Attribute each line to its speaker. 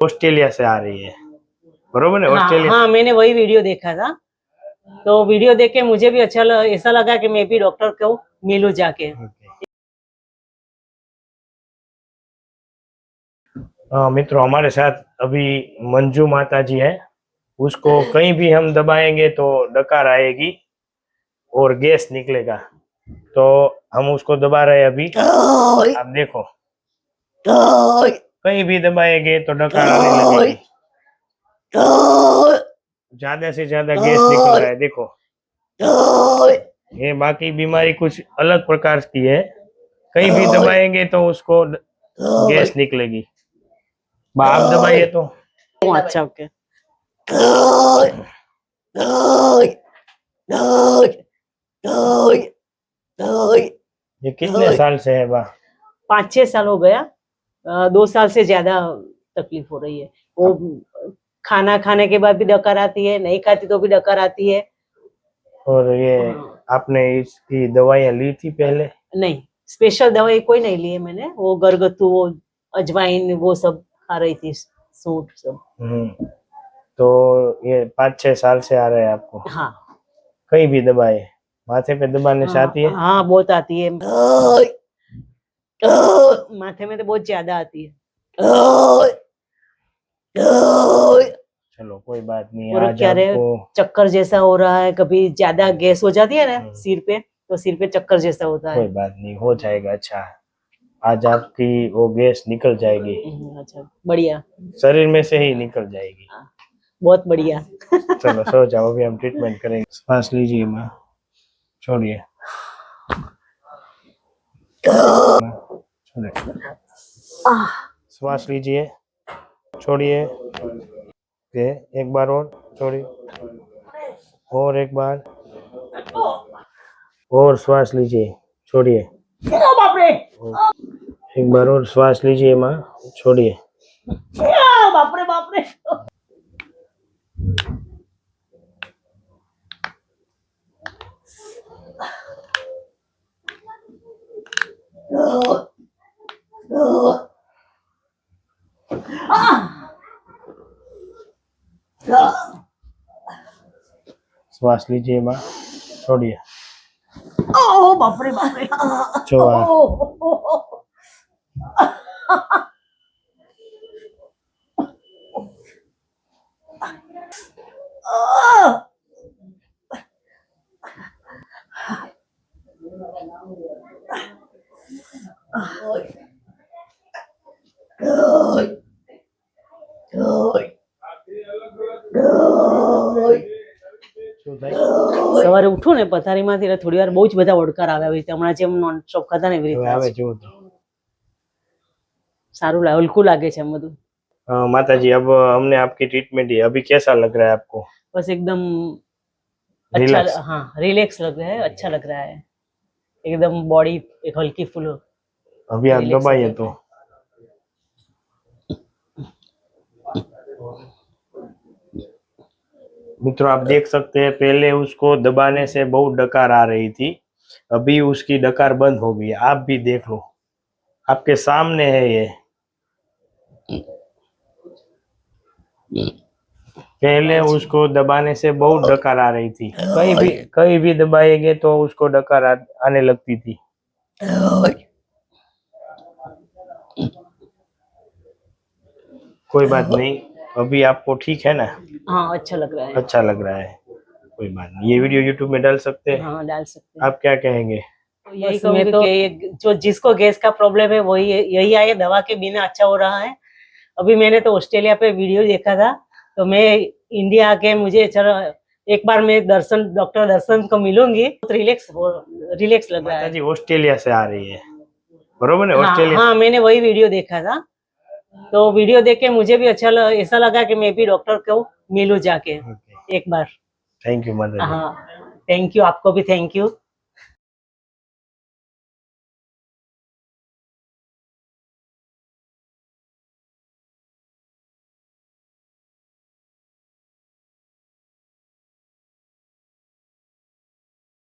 Speaker 1: Australia से आ रही है, बरोबर है?
Speaker 2: हाँ,
Speaker 1: ऑस्ट्रेलिया
Speaker 2: हाँ, मैंने वही वीडियो देखा था, तो वीडियो देख के मुझे भी ऐसा लगा कि मैं भी डॉक्टर को मिलूं जाके।
Speaker 1: मित्रों, हमारे साथ अभी मंजू माता जी है। उसको कहीं भी हम दबाएंगे तो डकार आएगी और गैस निकलेगा। तो हम उसको दबा रहे हैं अभी, आप देखो। कहीं भी दबाएंगे तो डकार आने लगेगी। ज्यादा से ज्यादा गैस निकल रहा है, देखो। ये बाकी बीमारी कुछ अलग प्रकार की है, कहीं भी दबाएंगे तो उसको गैस निकलेगी। आप दबाइए तो।
Speaker 2: अच्छा, ओके।
Speaker 1: ये कितने साल से है बा?
Speaker 2: 5-6 साल हो गया। 2 साल से ज्यादा तकलीफ हो रही है। वो खाना खाने के बाद भी डकार आती है, नहीं खाती तो भी डकार आती है।
Speaker 1: और ये आपने इसकी दवाइयाँ ली थी पहले?
Speaker 2: नहीं, स्पेशल दवाई कोई नहीं ली है मैंने। वो घरगथ्थू, वो अजवाइन, वो सब खा रही थी, सूट सब।
Speaker 1: तो ये 5-6 साल से आ रहा है आपको?
Speaker 2: हाँ,
Speaker 1: कहीं भी दबाए, माथे पे दबाने से आती है?
Speaker 2: हाँ, बहुत आती है। माथे में तो बहुत ज्यादा आती है।
Speaker 1: चलो कोई बात नहीं।
Speaker 2: और
Speaker 1: आज
Speaker 2: क्या रे,
Speaker 1: आपको
Speaker 2: चक्कर जैसा हो रहा है, कभी ज्यादा गैस हो जाती है ना सिर पे, तो सिर पे चक्कर जैसा होता है।
Speaker 1: कोई बात नहीं, हो जाएगा। अच्छा, आज आपकी वो गैस निकल जाएगी।
Speaker 2: अच्छा, बढ़िया।
Speaker 1: शरीर में से ही निकल जाएगी।
Speaker 2: बहुत बढ़िया।
Speaker 1: चलो सो जाओ, अभी हम ट्रीटमेंट करेंगे। सांस लीजिए माँ, छोड़िए, छोड़िए। श्वास लीजिए, छोड़िए। एक बार और छोड़िए, और एक बार और श्वास लीजिए, छोड़िए।
Speaker 2: बाप रे,
Speaker 1: एक बार और श्वास लीजिए माँ, छोड़िए।
Speaker 2: बाप रे, बाप रे।
Speaker 1: श्वास लीजिए माँ, छोड़िए।
Speaker 2: ओ बाप रे, बाप रे। સવારે ઉઠું ને પથારીમાંથી એટલે થોડી વાર બહુ જ બધા ઓડકાર આવે આવી રીતે, હમણાં જેમ નોન સ્ટોપ ખાતા ને એવી રીતે સારું લાગે, હલકું લાગે છે એમ બધું।
Speaker 1: माता जी, अब हमने आपकी ट्रीटमेंट दी, अभी कैसा लग रहा है आपको?
Speaker 2: बस एकदम अच्छा, हाँ, रिलैक्स लग रहा है, अच्छा लग रहा है एकदम, बॉडी एक हल्की फुल।
Speaker 1: अभी आप दबाइए तो। मित्रों, आप देख सकते हैं, पहले उसको दबाने से बहुत डकार आ रही थी, अभी उसकी डकार बंद हो गई। आप भी देख लो, आपके सामने है ये। पहले उसको दबाने से बहुत डकार आ रही थी, कहीं भी दबाएंगे तो उसको डकार आने लगती थी। कोई बात नहीं, अभी आपको ठीक है ना?
Speaker 2: हाँ, अच्छा लग रहा है।
Speaker 1: अच्छा लग रहा है, कोई बात नहीं। ये वीडियो यूट्यूब में डाल सकते हैं?
Speaker 2: हाँ, डाल सकते हैं।
Speaker 1: आप क्या कहेंगे?
Speaker 2: तो यही कहूँगी कि जो जिसको गैस का प्रॉब्लम है वही यही आए, दवा के बिना अच्छा हो रहा है। अभी मैंने तो ऑस्ट्रेलिया पे वीडियो देखा था, तो मैं इंडिया आके मुझे चलो एक बार मैं डॉक्टर दर्शन को मिलूंगी, तो रिलैक्स लग रहा है।
Speaker 1: जी ऑस्ट्रेलिया से आ रही है, बरोबर है? ऑस्ट्रेलिया।
Speaker 2: हाँ, मैंने वही वीडियो देखा था, तो वीडियो देख के मुझे भी ऐसा लगा कि मैं भी डॉक्टर को मिलूं जाके एक बार।
Speaker 1: थैंक यू माता जी।
Speaker 2: हाँ, थैंक यू, आपको भी थैंक यू।